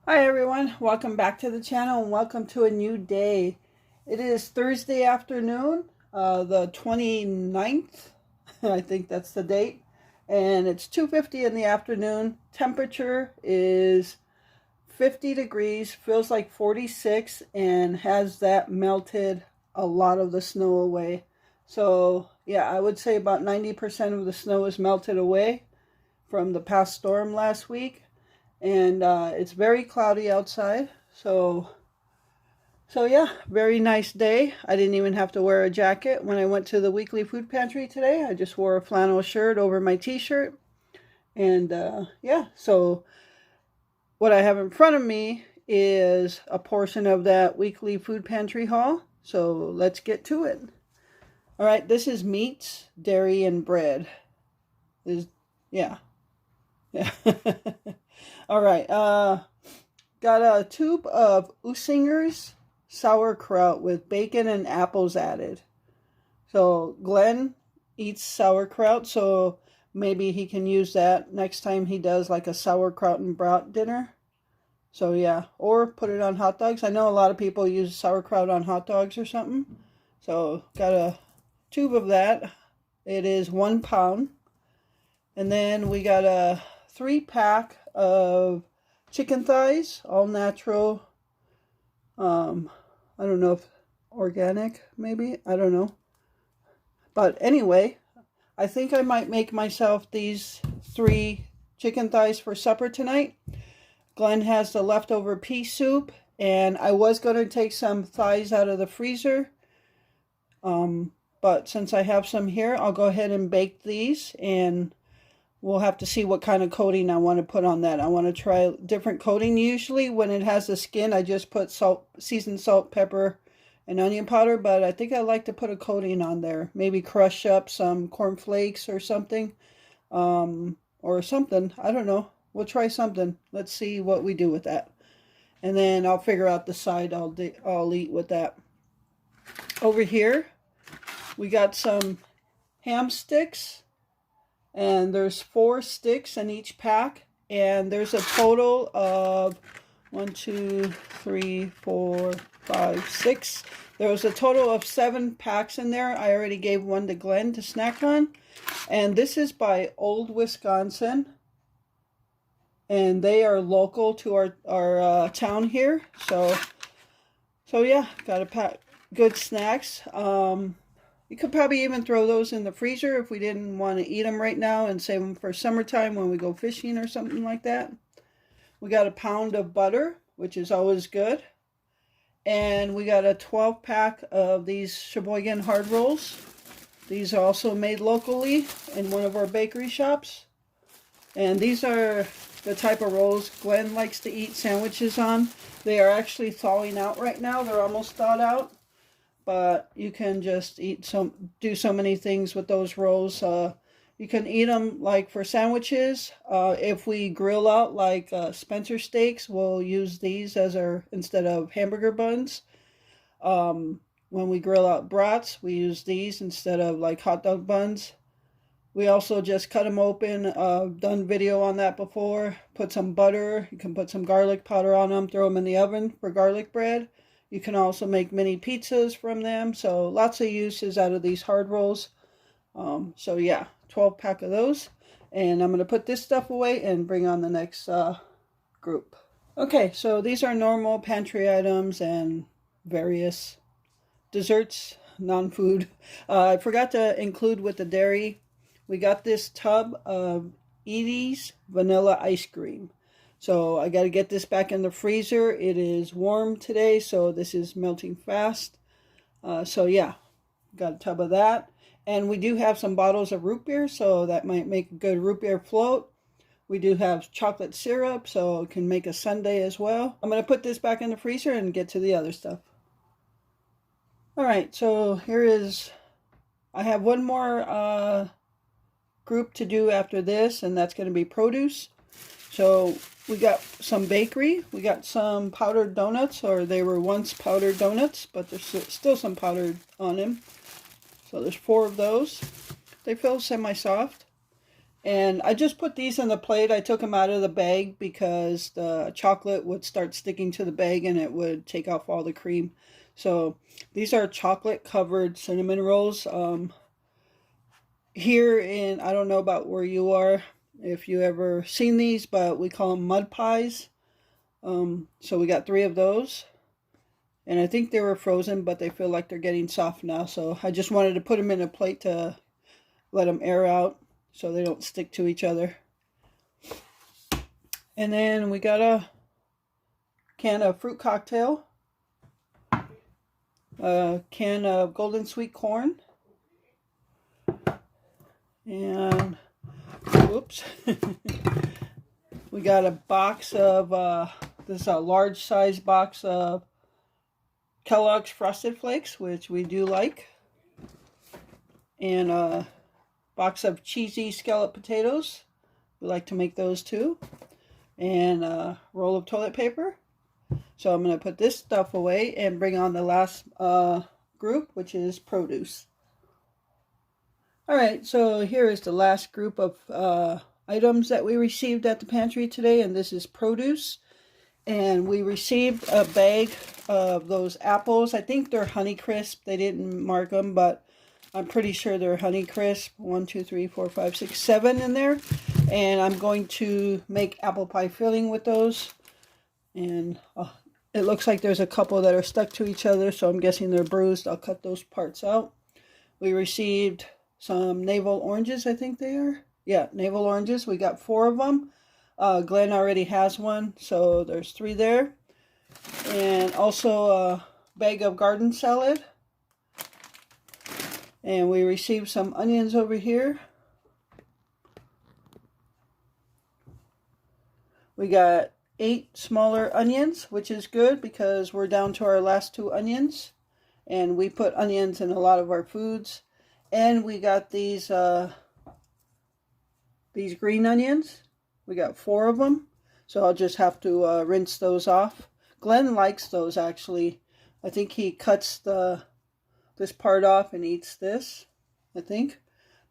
Hi everyone, welcome back to the channel and welcome to a new day. It is Thursday afternoon, the 29th, I think that's the date, and it's 2:50 in the afternoon. Temperature is 50 degrees, feels like 46, and has that melted a lot of the snow away. So yeah, I would say about 90% of the snow is melted away from the past storm last week. And it's very cloudy outside, so yeah, very nice day. I didn't even have to wear a jacket when I went to the weekly food pantry today. I just wore a flannel shirt over my t-shirt, and yeah, so what I have in front of me is a portion of that weekly food pantry haul, so let's get to it. All right, this is meats, dairy, and bread. Yeah. All right, got a tube of Usinger's sauerkraut with bacon and apples added. So Glenn eats sauerkraut, so maybe he can use that next time he does like a sauerkraut and brat dinner. So yeah, or put it on hot dogs. I know a lot of people use sauerkraut on hot dogs or something. So got a tube of that. It is 1 pound. And then we got a 3-pack of chicken thighs, all natural. I don't know if organic, maybe. I don't know. But anyway, I think I might make myself these 3 chicken thighs for supper tonight. Glenn has the leftover pea soup, and I was going to take some thighs out of the freezer. But since I have some here, I'll go ahead and bake these, and we'll have to see what kind of coating I want to put on that. I want to try different coating. Usually when it has the skin, I just put salt, seasoned salt, pepper, and onion powder. But I think I like to put a coating on there. Maybe crush up some corn flakes or something. Or something. I don't know. We'll try something. Let's see what we do with that. And then I'll figure out the side I'll eat with that. Over here, we got some ham sticks. And there's 4 sticks in each pack, and there's a total of 1, 2, 3, 4, 5, 6. There was a total of 7 packs in there. I already gave one to Glenn to snack on, and this is by Old Wisconsin, and they are local to our town here. So yeah, got a pack good snacks. You could probably even throw those in the freezer if we didn't want to eat them right now and save them for summertime when we go fishing or something like that. We got a pound of butter, which is always good. And we got a 12-pack of these Sheboygan hard rolls. These are also made locally in one of our bakery shops. And these are the type of rolls Glenn likes to eat sandwiches on. They are actually thawing out right now. They're almost thawed out. But you can just do so many things with those rolls. You can eat them like for sandwiches. If we grill out like Spencer steaks, we'll use these as instead of hamburger buns. When we grill out brats, we use these instead of like hot dog buns. We also just cut them open. Done video on that before. Put some butter. You can put some garlic powder on them. Throw them in the oven for garlic bread. You can also make mini pizzas from them. So lots of uses out of these hard rolls. So yeah, 12-pack of those. And I'm going to put this stuff away and bring on the next group. Okay, so these are normal pantry items and various desserts, non-food. I forgot to include with the dairy. We got this tub of Edie's vanilla ice cream. So I got to get this back in the freezer. It is warm today, so this is melting fast. So yeah, got a tub of that. And we do have some bottles of root beer, so that might make a good root beer float. We do have chocolate syrup, so it can make a sundae as well. I'm going to put this back in the freezer and get to the other stuff. Alright, so here is, I have one more group to do after this, and that's going to be produce. So we got some bakery. We got some powdered donuts, or they were once powdered donuts, but there's still some powdered on them. So there's 4 of those. They feel semi-soft. And I just put these on the plate. I took them out of the bag because the chocolate would start sticking to the bag and it would take off all the cream. So these are chocolate covered cinnamon rolls. Here in, I don't know about where you are, if you ever seen these, but we call them mud pies. So we got 3 of those. And I think they were frozen, but they feel like they're getting soft now. So I just wanted to put them in a plate to let them air out so they don't stick to each other. And then we got a can of fruit cocktail, a can of golden sweet corn, and whoops, we got a box of, this is a large size box of Kellogg's Frosted Flakes, which we do like, and a box of cheesy scallop potatoes. We like to make those too, and a roll of toilet paper. So I'm going to put this stuff away and bring on the last group, which is produce. Alright, so here is the last group of items that we received at the pantry today, and this is produce. And we received a bag of those apples. I think they're Honeycrisp. They didn't mark them, but I'm pretty sure they're Honeycrisp. 1, 2, 3, 4, 5, 6, 7 in there. And I'm going to make apple pie filling with those. And it looks like there's a couple that are stuck to each other, so I'm guessing they're bruised. I'll cut those parts out. We received some navel oranges, I think they are. Yeah, navel oranges. We got 4 of them. Glenn already has one, so there's 3 there. And also a bag of garden salad. And we received some onions over here. We got 8 smaller onions, which is good because we're down to our last 2 onions. And we put onions in a lot of our foods. And we got these green onions. We got 4 of them, so I'll just have to rinse those off. Glenn likes those, actually. I think he cuts this part off and eats this, I think.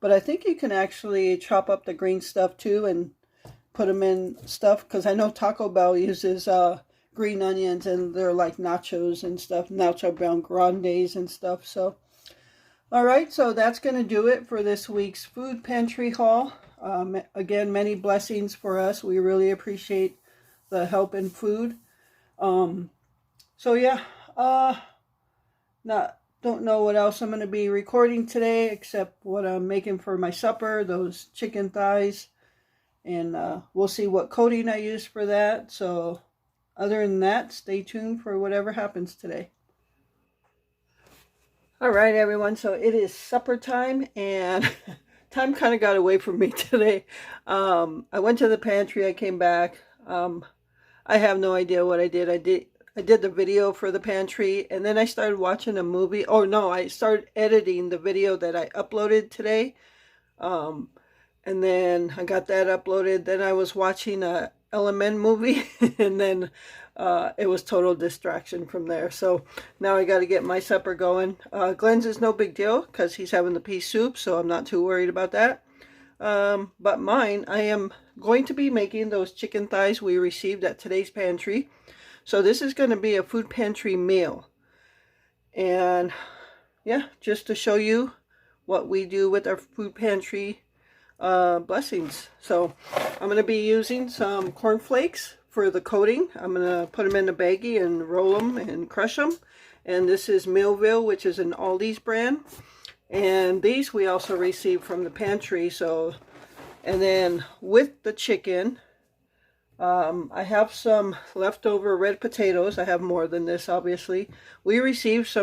But I think you can actually chop up the green stuff too and put them in stuff, because I know Taco Bell uses green onions, and they're like nachos and stuff, nacho brown grandes and stuff. So, alright, so that's going to do it for this week's food pantry haul. Again, many blessings for us. We really appreciate the help in food. So yeah, don't know what else I'm going to be recording today except what I'm making for my supper, those chicken thighs, and we'll see what coating I use for that. So other than that, stay tuned for whatever happens today. All right, everyone, so it is supper time, and time kind of got away from me today. I went to the pantry, I came back. I have no idea what I did. I did the video for the pantry, and then I started watching a movie. Oh no, I started editing the video that I uploaded today. And then I got that uploaded. Then I was watching a Element movie, and then it was total distraction from there. So now I got to get my supper going. Glenn's is no big deal because he's having the pea soup, so I'm not too worried about that. But mine, I am going to be making those chicken thighs we received at today's pantry. So this is going to be a food pantry meal. And yeah, just to show you what we do with our food pantry blessings. So I'm going to be using some corn flakes for the coating. I'm going to put them in a baggie and roll them and crush them. And this is Millville, which is an Aldi's brand. And these we also received from the pantry. So, and then with the chicken, I have some leftover red potatoes. I have more than this, obviously. We received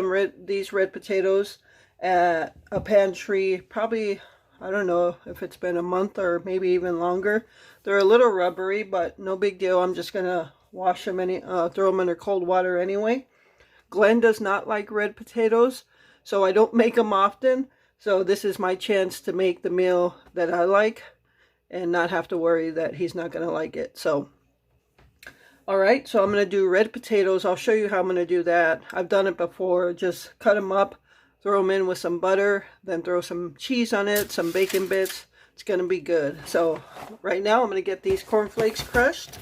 these red potatoes at a pantry, probably, I don't know if it's been a month or maybe even longer. They're a little rubbery, but no big deal. I'm just going to wash them, throw them under cold water anyway. Glenn does not like red potatoes, so I don't make them often. So this is my chance to make the meal that I like and not have to worry that he's not going to like it. So, alright, so I'm going to do red potatoes. I'll show you how I'm going to do that. I've done it before. Just cut them up, throw them in with some butter, then throw some cheese on it, some bacon bits, it's going to be good. So right now I'm going to get these cornflakes crushed.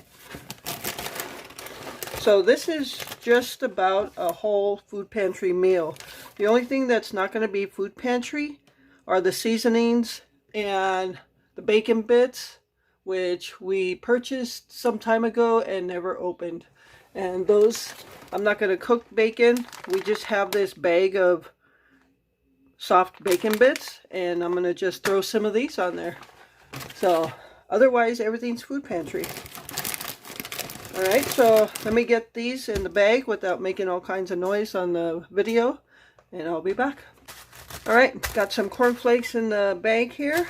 So this is just about a whole food pantry meal. The only thing that's not going to be food pantry are the seasonings and the bacon bits, which we purchased some time ago and never opened. And those, I'm not going to cook bacon. We just have this bag of soft bacon bits, and I'm going to just throw some of these on there. So otherwise everything's food pantry. Alright, so let me get these in the bag without making all kinds of noise on the video, and I'll be back. Alright, got some cornflakes in the bag here.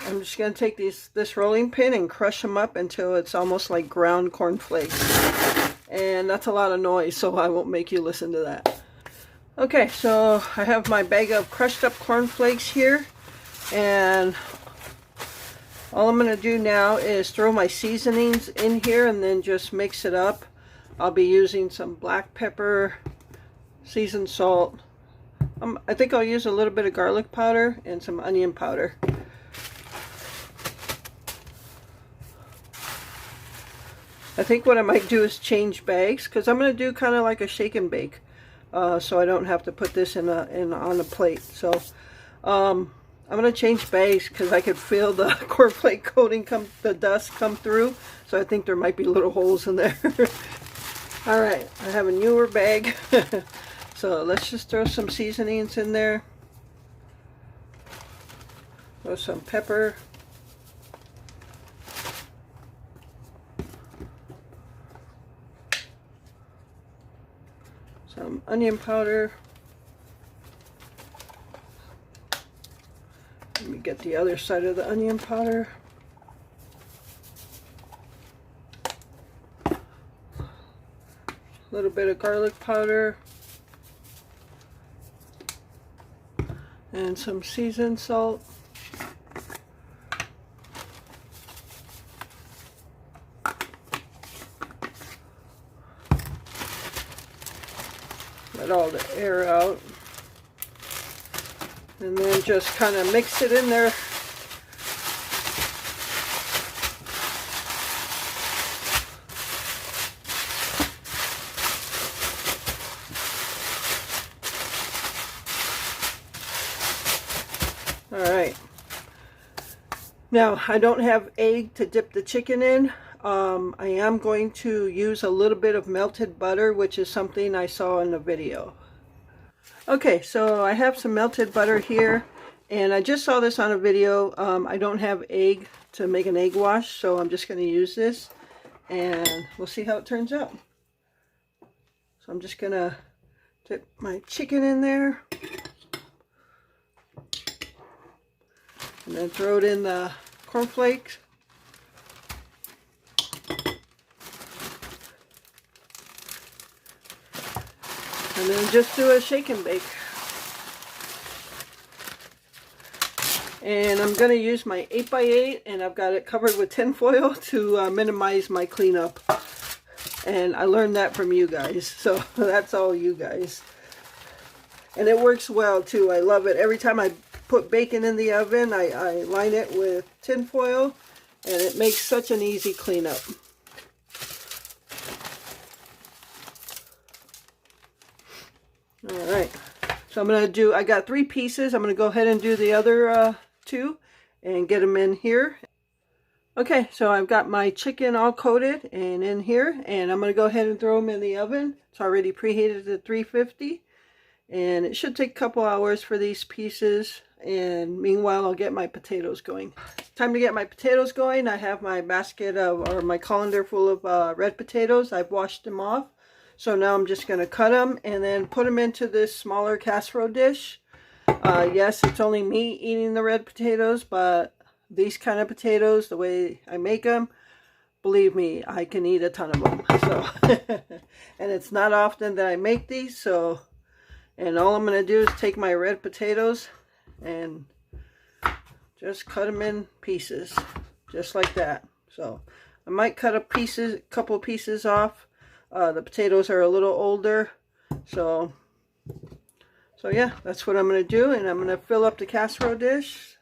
I'm just going to take this rolling pin and crush them up until it's almost like ground cornflakes. And that's a lot of noise, so I won't make you listen to that. Okay, so I have my bag of crushed up cornflakes here, and all I'm going to do now is throw my seasonings in here and then just mix it up. I'll be using some black pepper, seasoned salt. I think I'll use a little bit of garlic powder and some onion powder. I think what I might do is change bags, because I'm going to do kind of like a shake and bake. So I don't have to put this on a plate. So I'm going to change bags because I could feel the cornflake coating the dust come through. So I think there might be little holes in there. Alright, I have a newer bag. So let's just throw some seasonings in there. Throw some pepper. Some onion powder. Let me get the other side of the onion powder. A little bit of garlic powder. And some seasoned salt. Let all the air out. And then just kind of mix it in there. Alright. Now, I don't have egg to dip the chicken in. I am going to use a little bit of melted butter, which is something I saw in the video. Okay, so I have some melted butter here, and I just saw this on a video. I don't have egg to make an egg wash, so I'm just going to use this, and we'll see how it turns out. So I'm just going to dip my chicken in there, and then throw it in the cornflakes. And then just do a shake and bake. And I'm going to use my 8x8, and I've got it covered with tin foil to minimize my cleanup. And I learned that from you guys, so that's all you guys. And it works well too. I love it. Every time I put bacon in the oven, I line it with tin foil, and it makes such an easy cleanup. Alright, so I'm going to do, I got 3 pieces. I'm going to go ahead and do the other 2 and get them in here. Okay, so I've got my chicken all coated and in here, and I'm going to go ahead and throw them in the oven. It's already preheated at 350, and it should take a couple hours for these pieces, and meanwhile I'll get my potatoes going. Time to get my potatoes going. I have my basket of, or my colander full of red potatoes. I've washed them off. So now I'm just going to cut them and then put them into this smaller casserole dish. Yes, it's only me eating the red potatoes, but these kind of potatoes, the way I make them, believe me, I can eat a ton of them. So, and it's not often that I make these, so, and all I'm going to do is take my red potatoes and just cut them in pieces, just like that. So I might cut a couple pieces off. The potatoes are a little older, so yeah, that's what I'm going to do, and I'm going to fill up the casserole dish,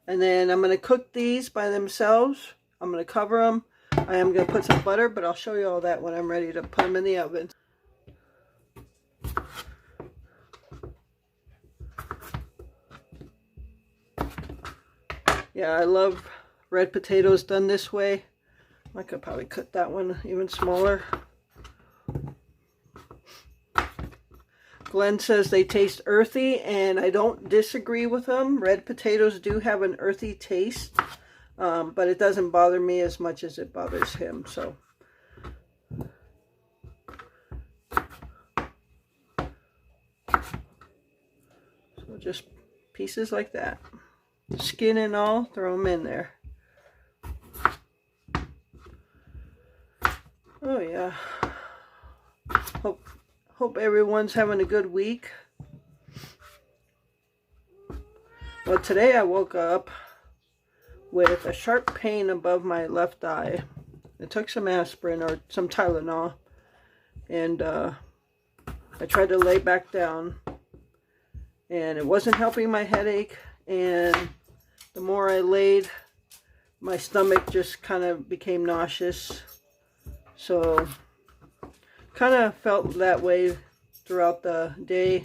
And then I'm going to cook these by themselves. I'm going to cover them. I am going to put some butter, but I'll show you all that when I'm ready to put them in the oven. Yeah, I love red potatoes done this way. I could probably cut that one even smaller. Glenn says they taste earthy, and I don't disagree with him. Red potatoes do have an earthy taste, but it doesn't bother me as much as it bothers him. So just pieces like that. Skin and all, throw them in there. Oh yeah. Hope everyone's having a good week. Well, today I woke up with a sharp pain above my left eye. I took some aspirin or some Tylenol, and I tried to lay back down, and it wasn't helping my headache. And the more I laid, my stomach just kind of became nauseous. So kind of felt that way throughout the day.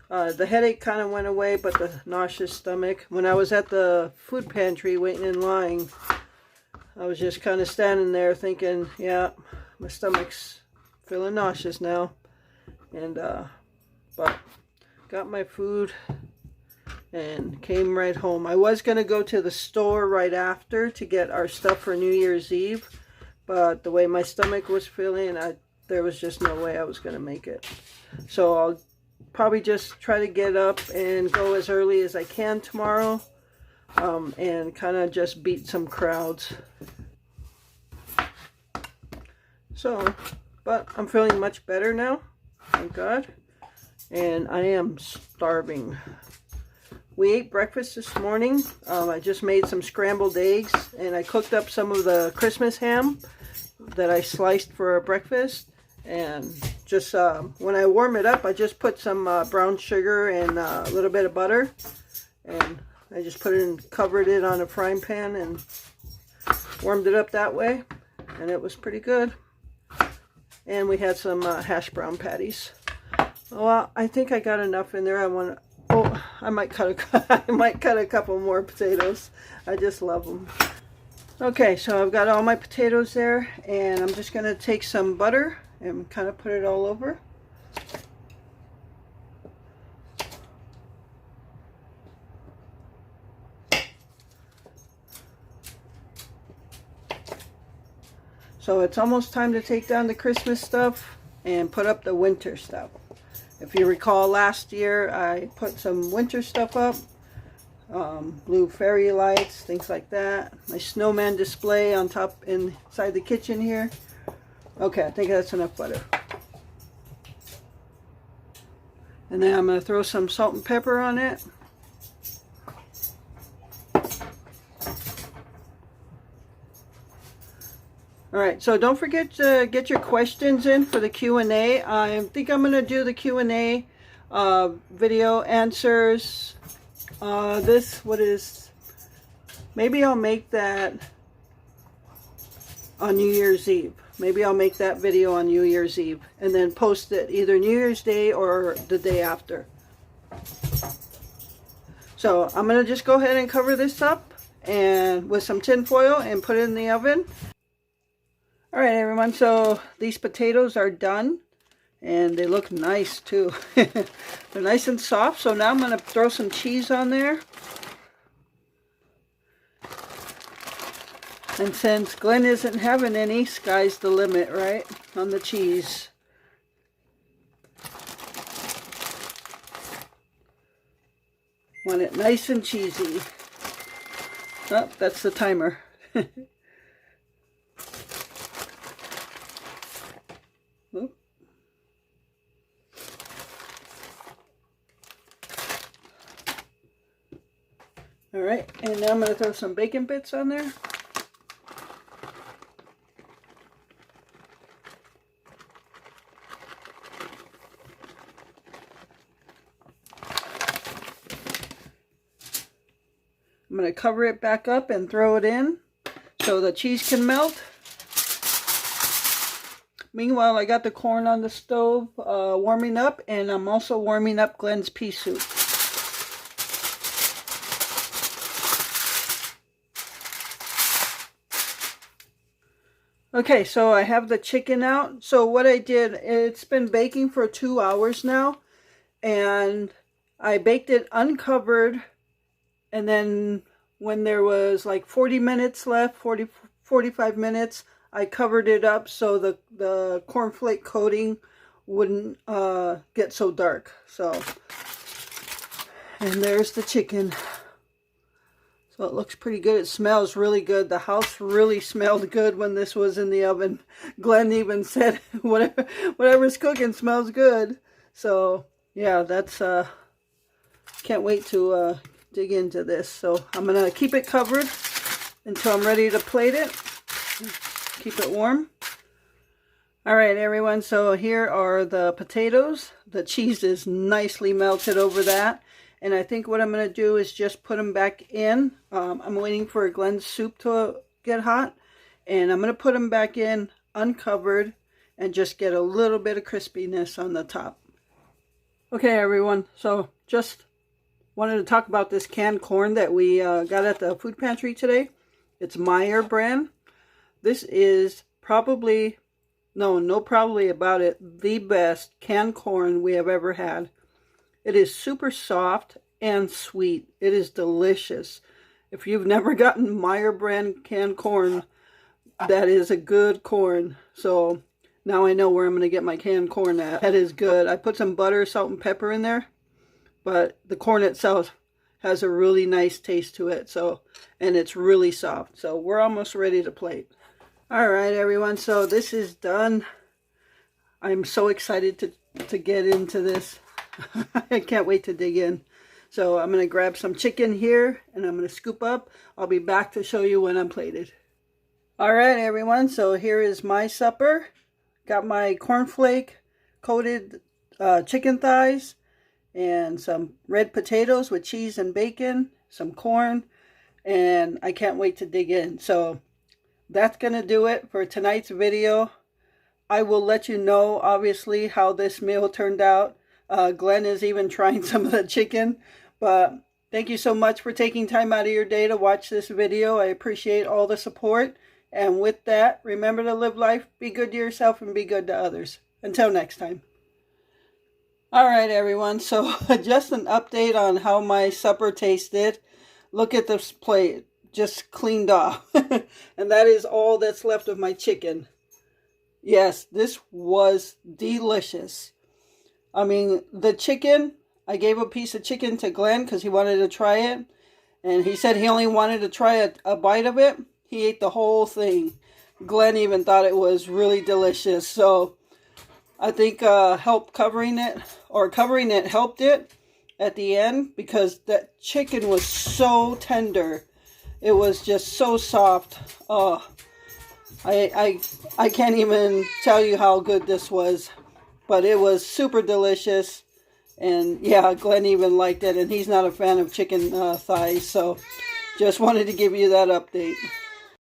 The headache kind of went away, but the nauseous stomach. When I was at the food pantry waiting in line, I was just kind of standing there thinking, yeah, my stomach's feeling nauseous now. And but got my food and came right home. I was going to go to the store right after to get our stuff for New Year's Eve, but the way my stomach was feeling, there was just no way I was going to make it. So I'll probably just try to get up and go as early as I can tomorrow, and kind of just beat some crowds. So, but I'm feeling much better now, thank God, and I am starving. We ate breakfast this morning. I just made some scrambled eggs, and I cooked up some of the Christmas ham that I sliced for breakfast. And just when I warm it up, I just put some brown sugar and a little bit of butter, and I just put it in, covered it on a frying pan and warmed it up that way, and it was pretty good. And we had some hash brown patties. Well, I think I got enough in there. I might cut a couple more potatoes. I just love them. Okay, so I've got all my potatoes there, and I'm just going to take some butter and kind of put it all over. So it's almost time to take down the Christmas stuff and put up the winter stuff. If you recall, last year I put some winter stuff up, blue fairy lights, things like that. My snowman display on top inside the kitchen here. Okay, I think that's enough butter. And then I'm going to throw some salt and pepper on it. Alright, so don't forget to get your questions in for the Q&A. I think I'm going to do the Q&A video answers. Maybe I'll make that on New Year's Eve. Maybe I'll make that video on New Year's Eve and then post it either New Year's Day or the day after. So I'm going to just go ahead and cover this up and with some tin foil and put it in the oven. Alright everyone, so these potatoes are done and they look nice too. They're nice and soft, so now I'm going to throw some cheese on there. And since Glenn isn't having any, sky's the limit, right, on the cheese. Want it nice and cheesy. Oh, that's the timer. Oop. All right, and now I'm going to throw some bacon bits on there. I'm going to cover it back up and throw it in so the cheese can melt. Meanwhile, I got the corn on the stove warming up, and I'm also warming up Glenn's pea soup. Okay, so I have the chicken out. So what I did, it's been baking for 2 hours now, and I baked it uncovered, and then when there was like 40 minutes left, 45 minutes, I covered it up so the cornflake coating wouldn't get so dark. So, and there's the chicken. So it looks pretty good. It smells really good. The house really smelled good when this was in the oven. Glenn even said whatever's cooking smells good. So yeah, that's can't wait to dig into this. So I'm gonna keep it covered until I'm ready to plate it. Keep it warm. All right, everyone, so here are the potatoes. The cheese is nicely melted over that. And I think what I'm going to do is just put them back in. I'm waiting for Glenn's soup to get hot. And I'm going to put them back in uncovered and just get a little bit of crispiness on the top. Okay, everyone, so just wanted to talk about this canned corn that we got at the food pantry today. It's Meyer brand. This is probably, no probably about it, the best canned corn we have ever had. It is super soft and sweet. It is delicious. If you've never gotten Meyer brand canned corn, that is a good corn. So now I know where I'm going to get my canned corn at. That is good. I put some butter, salt, and pepper in there, but the corn itself has a really nice taste to it. So, and it's really soft. So we're almost ready to plate. All right, everyone, so this is done. I'm so excited to get into this. I can't wait to dig in. So I'm going to grab some chicken here, and I'm going to scoop up. I'll be back to show you when I'm plated. All right, everyone, so here is my supper. Got my cornflake coated chicken thighs, and some red potatoes with cheese and bacon, some corn, and I can't wait to dig in. So that's going to do it for tonight's video. I will let you know, obviously, how this meal turned out. Glenn is even trying some of the chicken. But thank you so much for taking time out of your day to watch this video. I appreciate all the support. And with that, remember to live life, be good to yourself, and be good to others. Until next time. All right, everyone. So just an update on how my supper tasted. Look at this plate. Just cleaned off. And that is all that's left of my chicken. Yes, this was delicious. I mean, the chicken, I gave a piece of chicken to Glenn because he wanted to try it. And he said he only wanted to try a bite of it. He ate the whole thing. Glenn even thought it was really delicious. So I think covering it helped it at the end, because that chicken was so tender. It was just so soft. Oh, I can't even tell you how good this was. But it was super delicious. And yeah, Glenn even liked it. And he's not a fan of chicken thighs. So just wanted to give you that update.